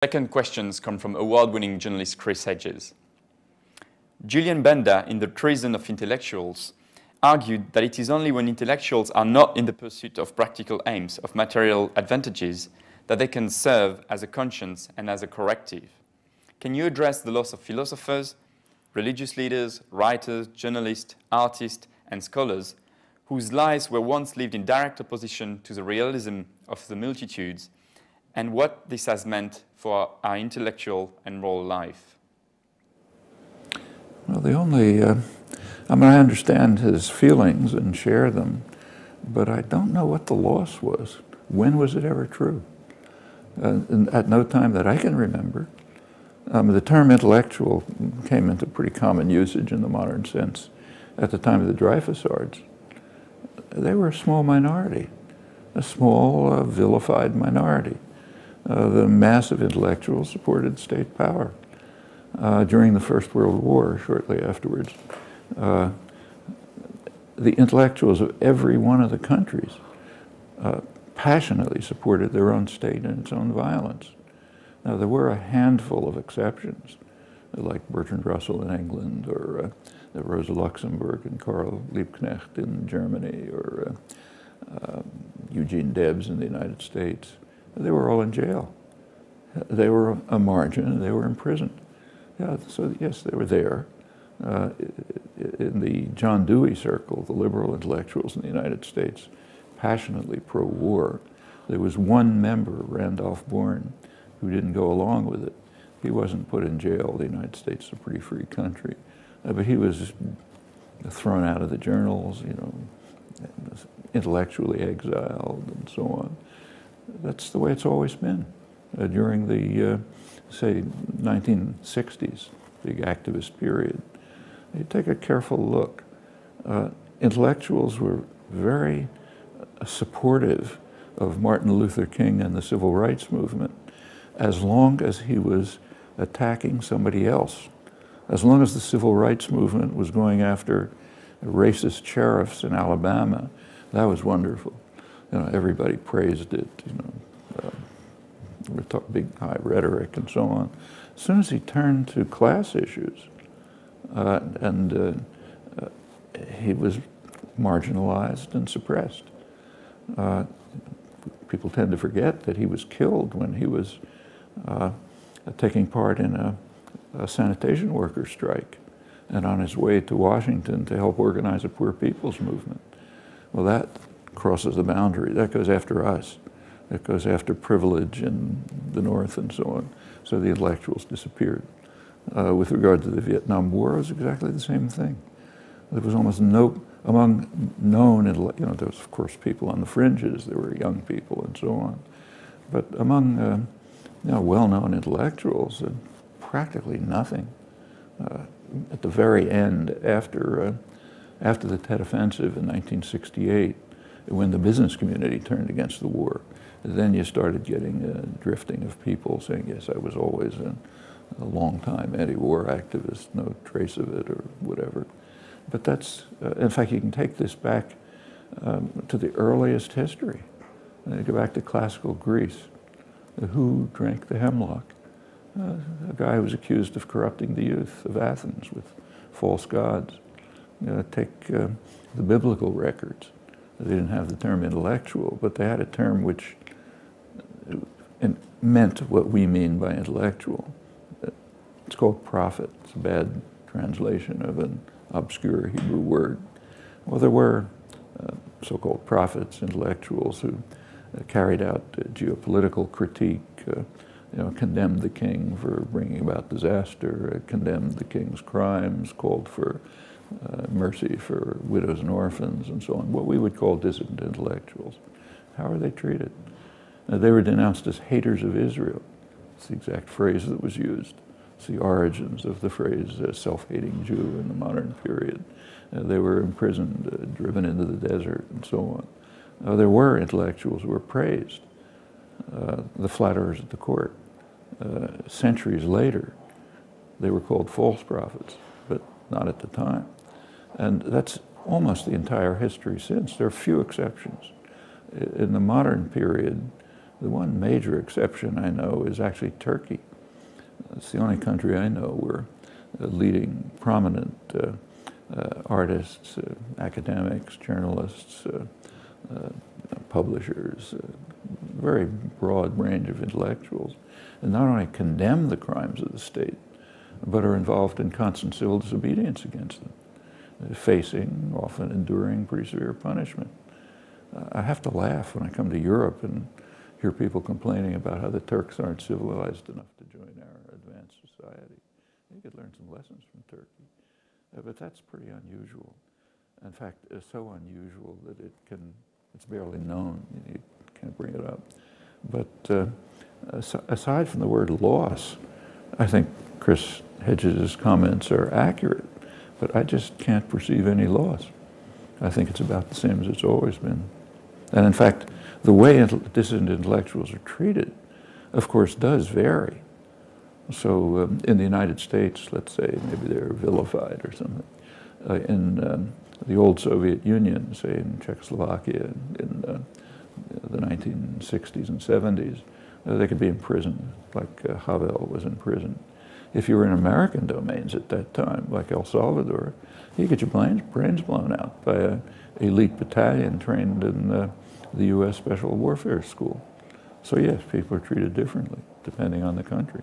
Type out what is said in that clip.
Second questions come from award-winning journalist Chris Hedges. Julian Benda, in The Treason of Intellectuals, argued that it is only when intellectuals are not in the pursuit of practical aims, of material advantages, that they can serve as a conscience and as a corrective. Can you address the loss of philosophers, religious leaders, writers, journalists, artists, and scholars whose lives were once lived in direct opposition to the realism of the multitudes, and what this has meant for our intellectual and moral life? Well, I understand his feelings and share them, but I don't know what the loss was. When was it ever true? At no time that I can remember. The term intellectual came into pretty common usage in the modern sense at the time of the Dreyfusards. They were a small minority, a small vilified minority. The massive intellectuals supported state power. During the First World War, shortly afterwards, the intellectuals of every one of the countries passionately supported their own state and its own violence. Now, there were a handful of exceptions, like Bertrand Russell in England, or Rosa Luxemburg and Karl Liebknecht in Germany, or Eugene Debs in the United States. They were all in jail. They were a margin, they were imprisoned. Yeah, so yes, they were there. In the John Dewey circle, the liberal intellectuals in the United States, passionately pro-war. There was one member, Randolph Bourne, who didn't go along with it. He wasn't put in jail. The United States is a pretty free country. But he was thrown out of the journals, intellectually exiled and so on. That's the way it's always been. During the, say, 1960s, big activist period, you take a careful look. Intellectuals were very supportive of Martin Luther King and the civil rights movement as long as he was attacking somebody else. As long as the civil rights movement was going after racist sheriffs in Alabama, that was wonderful. Everybody praised it, we talked big high rhetoric and so on. As soon as he turned to class issues, he was marginalized and suppressed. People tend to forget that he was killed when he was taking part in a sanitation worker strike and on his way to Washington to help organize a poor people's movement. Well, that crosses the boundary. That goes after us. That goes after privilege in the North and so on. So the intellectuals disappeared. With regard to the Vietnam War, it was exactly the same thing. There was almost no, among known, there was of course people on the fringes, there were young people and so on. But among well-known intellectuals, practically nothing. At the very end, after the Tet Offensive in 1968, when the business community turned against the war, then you started getting a drifting of people saying, yes, I was always a long-time anti-war activist, no trace of it or whatever. But that's, in fact, you can take this back to the earliest history. Go back to classical Greece. Who drank the hemlock? A guy who was accused of corrupting the youth of Athens with false gods. Take the biblical records. They didn't have the term intellectual, but they had a term which meant what we mean by intellectual. It's called prophet. It's a bad translation of an obscure Hebrew word. Well, there were so-called prophets, intellectuals, who carried out geopolitical critique, condemned the king for bringing about disaster, condemned the king's crimes, called for mercy for widows and orphans and so on, what we would call dissident intellectuals. How are they treated? They were denounced as haters of Israel. It's the exact phrase that was used. It's the origins of the phrase self-hating Jew in the modern period. They were imprisoned, driven into the desert and so on. There were intellectuals who were praised, the flatterers at the court. Centuries later, they were called false prophets, but not at the time. And that's almost the entire history since. There are few exceptions. In the modern period, The one major exception I know is actually Turkey. It's the only country I know where leading prominent artists, academics, journalists, publishers, very broad range of intellectuals, and not only condemn the crimes of the state, but are involved in constant civil disobedience against them, facing, often enduring, pretty severe punishment. I have to laugh when I come to Europe and hear people complaining about how the Turks aren't civilized enough to join our advanced society. You could learn some lessons from Turkey, but that's pretty unusual. In fact, it's so unusual that it's barely known. You can't bring it up. But aside from the word loss, I think Chris Hedges' comments are accurate, but I just can't perceive any loss. I think it's about the same as it's always been. And in fact, the way dissident intellectuals are treated, of course, does vary. So in the United States, let's say, maybe they're vilified or something. In the old Soviet Union, say in Czechoslovakia in the 1960s and 70s, they could be imprisoned, like Havel was in prison. If you were in American domains at that time, like El Salvador, you get your brains blown out by an elite battalion trained in the U.S. Special Warfare School. So yes, people are treated differently, depending on the country.